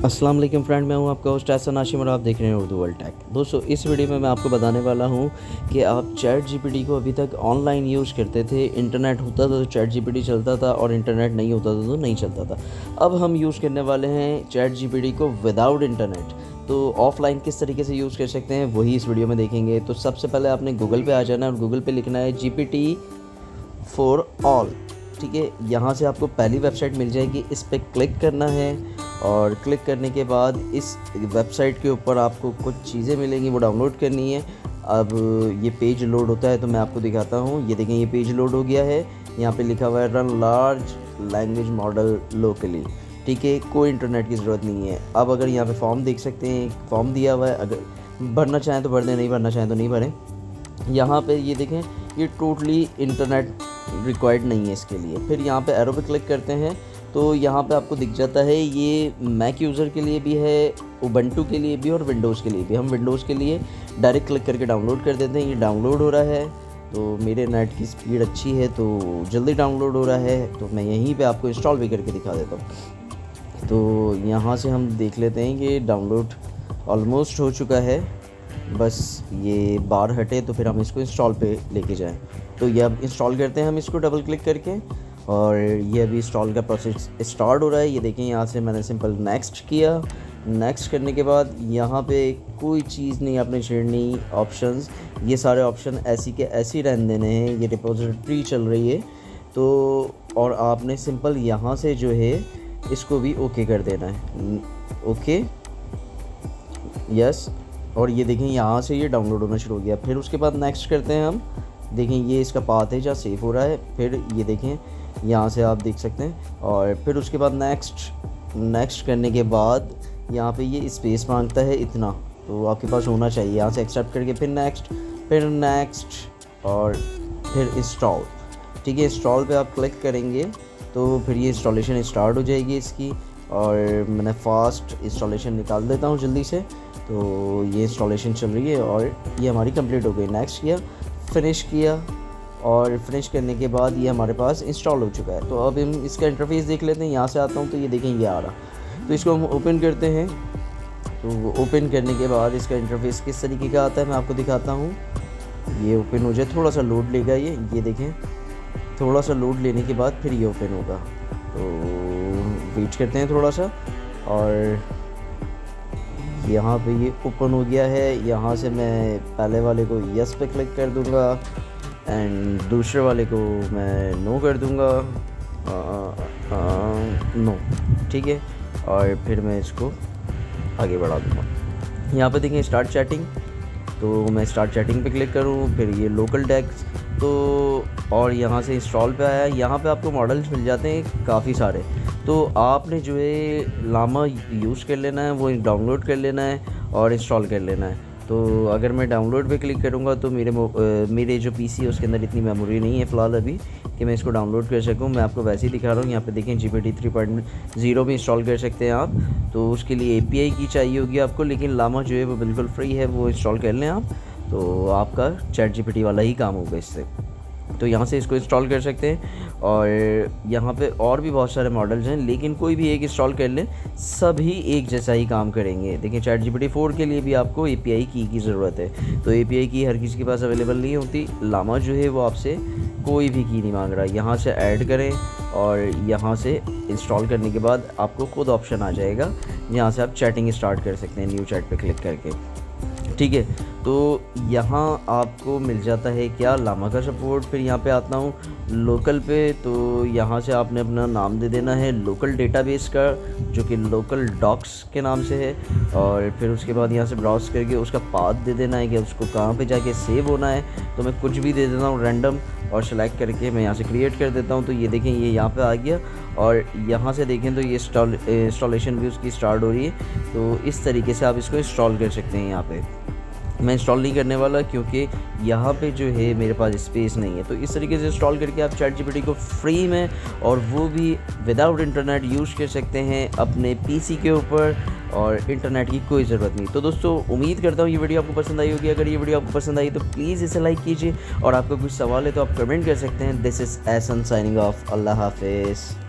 अस्सलाम वालेकुम फ्रेंड, मैं हूं आपका होस्ट एहसन हाशिम और आप देख रहे हैं उर्दू वर्ल्ड टेक। दोस्तों, इस वीडियो में मैं आपको बताने वाला हूं कि आप चैट जीपीटी को अभी तक ऑनलाइन यूज़ करते थे। इंटरनेट होता था तो चैट जीपीटी चलता था और इंटरनेट नहीं होता था तो नहीं चलता था। अब हम यूज़ करने वाले हैं चैट जीपीटी को विदाउट इंटरनेट। तो ऑफ़लाइन किस तरीके से यूज़ कर सकते हैं वही इस वीडियो में देखेंगे। तो सबसे पहले आपने गूगल पे आ जाना है और गूगल पे लिखना है GPT फॉर ऑल। ठीक है, यहाँ से आपको पहली वेबसाइट मिल जाएगी, इस पर क्लिक करना है और क्लिक करने के बाद इस वेबसाइट के ऊपर आपको कुछ चीज़ें मिलेंगी, वो डाउनलोड करनी है। अब ये पेज लोड होता है तो मैं आपको दिखाता हूँ। ये देखें, ये पेज लोड हो गया है। यहाँ पे लिखा हुआ है run large language model locally. ठीक है, कोई इंटरनेट की ज़रूरत नहीं है। अब अगर यहाँ पे फॉर्म देख सकते हैं, फॉर्म दिया हुआ है, अगर भरना चाहें तो भर दें, नहीं भरना चाहें तो नहीं भरें। यहाँ पे ये देखें, ये टोटली इंटरनेट रिक्वायर्ड नहीं है इसके लिए। फिर यहाँ पे एरो पे क्लिक करते हैं तो यहाँ पे आपको दिख जाता है, ये मैक यूज़र के लिए भी है, उबंटू के लिए भी और विंडोज़ के लिए भी। हम विंडोज़ के लिए डायरेक्ट क्लिक करके डाउनलोड कर देते हैं। ये डाउनलोड हो रहा है, तो मेरे नेट की स्पीड अच्छी है तो जल्दी डाउनलोड हो रहा है। तो मैं यहीं पे आपको इंस्टॉल भी करके दिखा देता हूँ। तो यहाँ से हम देख लेते हैं कि डाउनलोड ऑलमोस्ट हो चुका है, बस ये बार हटे तो फिर हम इसको इंस्टॉल पे लेके जाएं। तो ये अब इंस्टॉल करते हैं हम इसको डबल क्लिक करके, और ये अभी इंस्टॉल का प्रोसेस स्टार्ट हो रहा है। ये देखें, यहाँ से मैंने सिंपल नेक्स्ट किया। नेक्स्ट करने के बाद यहाँ पे कोई चीज़ नहीं आपने छेड़नी। ऑप्शंस, ये सारे ऑप्शन ऐसी के ऐसे ही रहने देने हैं। ये रिपोजिटरी चल रही है तो, और आपने सिंपल यहाँ से जो है इसको भी ओके कर देना है। Okay, yes. और ये देखें, यहाँ से ये डाउनलोड होना शुरू हो गया। फिर उसके बाद नेक्स्ट करते हैं हम। देखें, ये इसका पाथ है जहाँ सेव हो रहा है। फिर ये देखें, यहाँ से आप देख सकते हैं। और फिर उसके बाद नेक्स्ट करने के बाद यहाँ पे ये स्पेस मांगता है इतना, तो आपके पास होना चाहिए। यहाँ से एक्सेप्ट करके फिर नेक्स्ट और फिर इंस्टॉल। ठीक है, इंस्टॉल पे आप क्लिक करेंगे तो फिर ये इंस्टॉलेशन स्टार्ट हो जाएगी इसकी। और मैंने फ़ास्ट इंस्टॉलेशन निकाल देता हूँ जल्दी से। तो ये इंस्टॉलेशन चल रही है और ये हमारी कंप्लीट हो गई। नेक्स्ट किया, फिनिश किया, और फिनिश करने के बाद ये हमारे पास इंस्टॉल हो चुका है। तो अब हम इसका इंटरफेस देख लेते हैं। यहाँ से आता हूँ तो ये देखें, ये आ रहा। तो इसको हम ओपन करते हैं। तो ओपन करने के बाद इसका इंटरफेस किस तरीके का आता है मैं आपको दिखाता हूँ। ये ओपन हो जाए, थोड़ा सा लोड लेगा ये देखें, थोड़ा सा लोड लेने के बाद फिर ये ओपन होगा। तो वेट करते हैं थोड़ा सा, और यहाँ पे ये ओपन हो गया है। यहाँ से मैं पहले वाले को यस पे क्लिक कर दूँगा एंड दूसरे वाले को मैं नो कर दूँगा, नो। ठीक है, और फिर मैं इसको आगे बढ़ा दूँगा। यहाँ पे देखें स्टार्ट चैटिंग, तो मैं स्टार्ट चैटिंग पे क्लिक करूँ। फिर ये लोकल डेस्क, तो और यहाँ से इंस्टॉल पे आया। यहाँ पे आपको मॉडल्स मिल जाते हैं काफ़ी सारे। तो आपने जो है लामा यूज़ कर लेना है, वो डाउनलोड कर लेना है और इंस्टॉल कर लेना है। तो अगर मैं डाउनलोड पे क्लिक करूँगा तो मेरे जो पीसी है उसके अंदर इतनी मेमोरी नहीं है फ़िलहाल अभी कि मैं इसको डाउनलोड कर सकूँ। मैं आपको वैसे ही दिखा रहा हूँ। यहाँ पे देखें, GPT 3.0 भी इंस्टॉल कर सकते हैं आप। तो उसके लिए API की चाहिए होगी आपको, लेकिन लामा जो है वो बिल्कुल फ्री है, वो इंस्टॉल कर लें आप, तो आपका चैट GPT वाला ही काम होगा इससे। तो यहाँ से इसको इंस्टॉल कर सकते हैं। और यहाँ पे और भी बहुत सारे मॉडल्स हैं, लेकिन कोई भी एक इंस्टॉल कर लें, सभी एक जैसा ही काम करेंगे। देखिए, चैट GPT 4 के लिए भी आपको API की ज़रूरत है। तो API की हर किसी के पास अवेलेबल नहीं होती। लामा जो है वो आपसे कोई भी की नहीं मांग रहा। यहाँ से ऐड करें और यहाँ से इंस्टॉल करने के बाद आपको खुद ऑप्शन आ जाएगा, यहाँ से आप चैटिंग स्टार्ट कर सकते हैं न्यू चैट पर क्लिक करके। ठीक है, तो यहाँ आपको मिल जाता है क्या, लामा का सपोर्ट। फिर यहाँ पे आता हूँ लोकल पे, तो यहाँ से आपने अपना नाम दे देना है लोकल डेटाबेस का, जो कि लोकल डॉक्स के नाम से है। और फिर उसके बाद यहाँ से ब्राउज करके उसका पाथ दे देना है कि उसको कहाँ पे जाके सेव होना है। तो मैं कुछ भी दे देता हूँ रैंडम, और सेलेक्ट करके मैं यहाँ से क्रिएट कर देता हूँ। तो ये देखें, ये यहाँ पे आ गया। और यहाँ से देखें तो ये इंस्टॉलेशन भी उसकी स्टार्ट हो रही है। तो इस तरीके से आप इसको इंस्टॉल कर सकते हैं। यहाँ पे मैं इंस्टॉल नहीं करने वाला क्योंकि यहाँ पे जो है मेरे पास स्पेस नहीं है। तो इस तरीके से इंस्टॉल करके आप चैट GPT को फ्री में, और वो भी विदाउट इंटरनेट, यूज़ कर सकते हैं अपने PC के ऊपर, और इंटरनेट की कोई ज़रूरत नहीं। तो दोस्तों, उम्मीद करता हूँ ये वीडियो आपको पसंद आई होगी। अगर ये वीडियो आपको पसंद आई तो प्लीज़ इसे लाइक कीजिए, और आपका कुछ सवाल है तो आप कमेंट कर सकते हैं। This is Ehsan signing off. Allah हाफिज़।